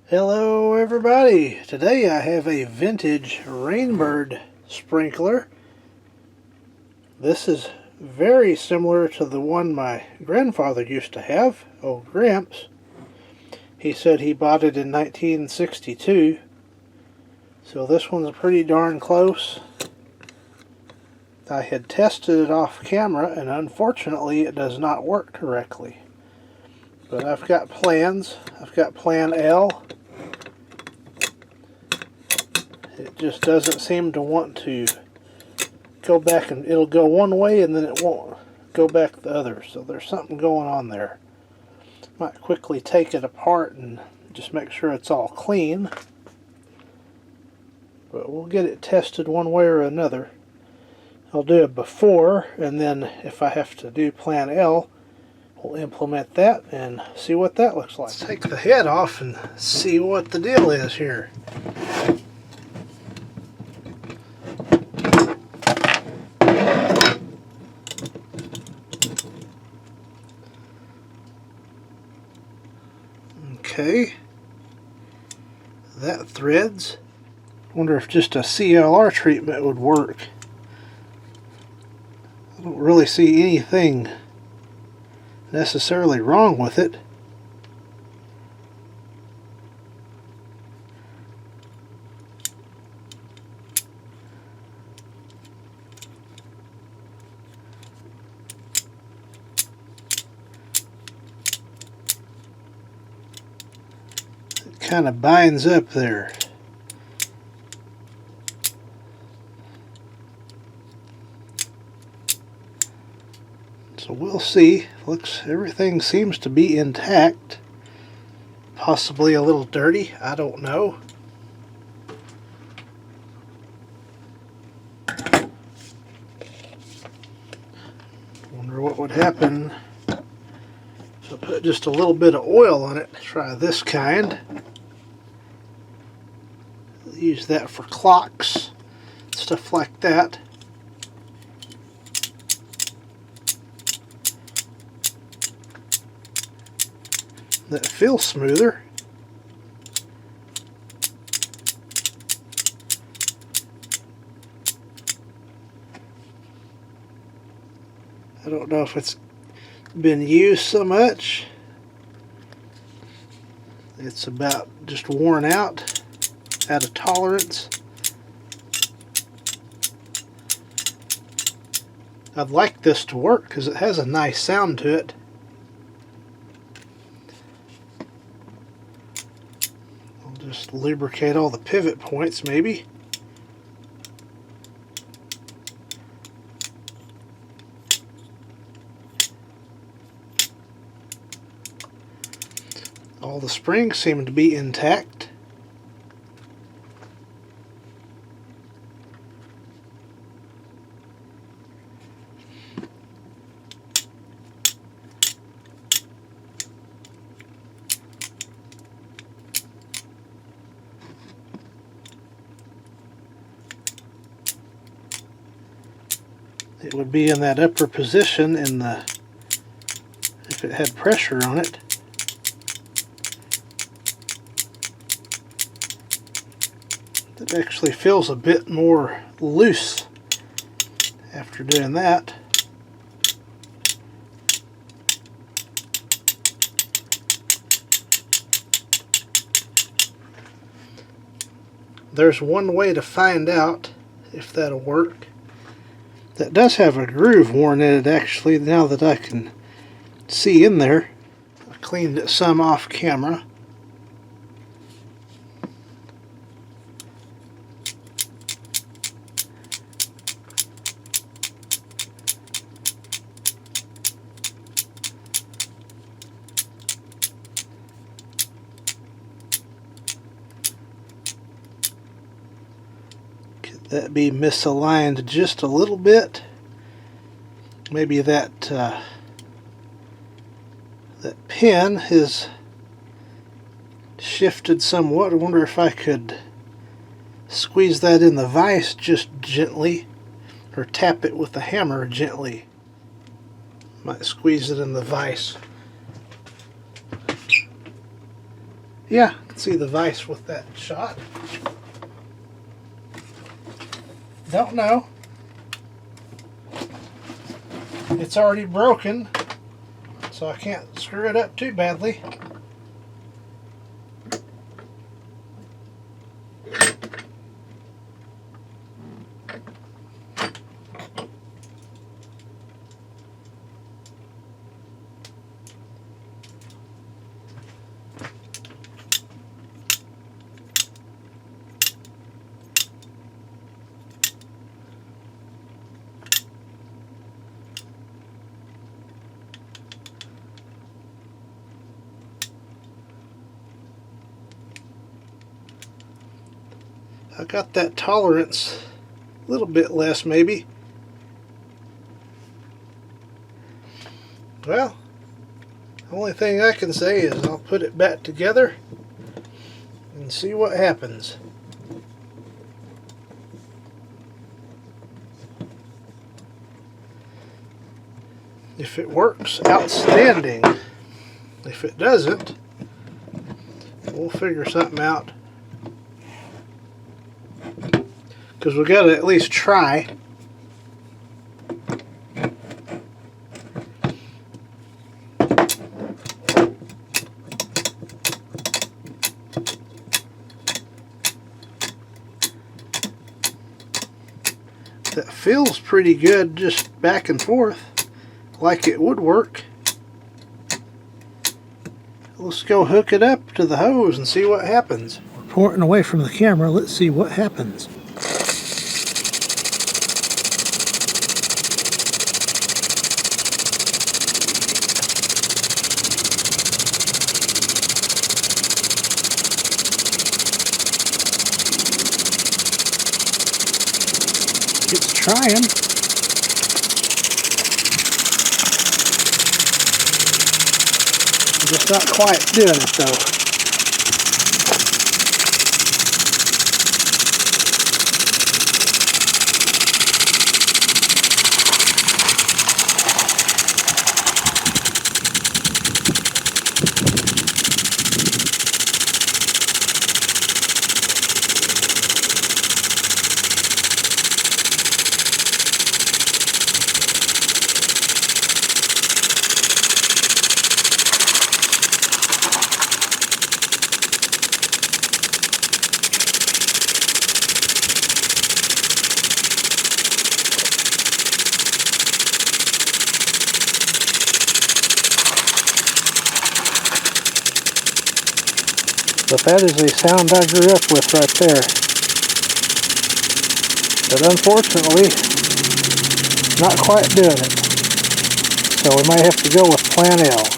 Hello everybody! Today I have a vintage Rainbird sprinkler. This is very similar to the one my grandfather used to have, old Gramps. He said he bought it in 1962, so this one's pretty darn close. I had tested it off camera and unfortunately it does not work correctly. But I've got plans. I've got plan L. It just doesn't seem to want to go back, and it'll go one way and then it won't go back the other. So there's something going on there. Might quickly take it apart and just make sure it's all clean. But we'll get it tested one way or another. I'll do it before, and then if I have to do plan L, we'll implement that and see what that looks like. Let's take the head off and see what the deal is here. Okay, that threads. Wonder if just a CLR treatment would work. I don't really see anything necessarily wrong with it. It kind of binds up there. So we'll see. Everything seems to be intact. Possibly a little dirty, I don't know. Wonder what would happen if I put just a little bit of oil on it. Try this kind. Use that for clocks, stuff like that. That feels smoother. I don't know if it's been used so much. It's about just worn out of tolerance. I'd like this to work because it has a nice sound to it. Just lubricate all the pivot points, maybe. All the springs seem to be intact. It would be in that upper position if it had pressure on it. It actually feels a bit more loose after doing that. There's one way to find out if that'll work. That does have a groove worn in it actually, now that I can see in there. I cleaned it some off camera. That be misaligned just a little bit. Maybe that that pin is shifted somewhat. I wonder if I could squeeze that in the vise just gently, or tap it with the hammer gently. Might squeeze it in the vise. Yeah, see the vise with that shot. Don't know. It's already broken, so I can't screw it up too badly. I got that tolerance a little bit less maybe. Well, the only thing I can say is I'll put it back together and see what happens. If it works, outstanding. If it doesn't, we'll figure something out. Because we've got to at least try. That feels pretty good, just back and forth, like it would work. Let's go hook it up to the hose and see what happens. We're pointing away from the camera, let's see what happens. It's trying. Just not quite doing it though. But that is a sound I grew up with right there. But unfortunately, not quite doing it. So we might have to go with Plan L.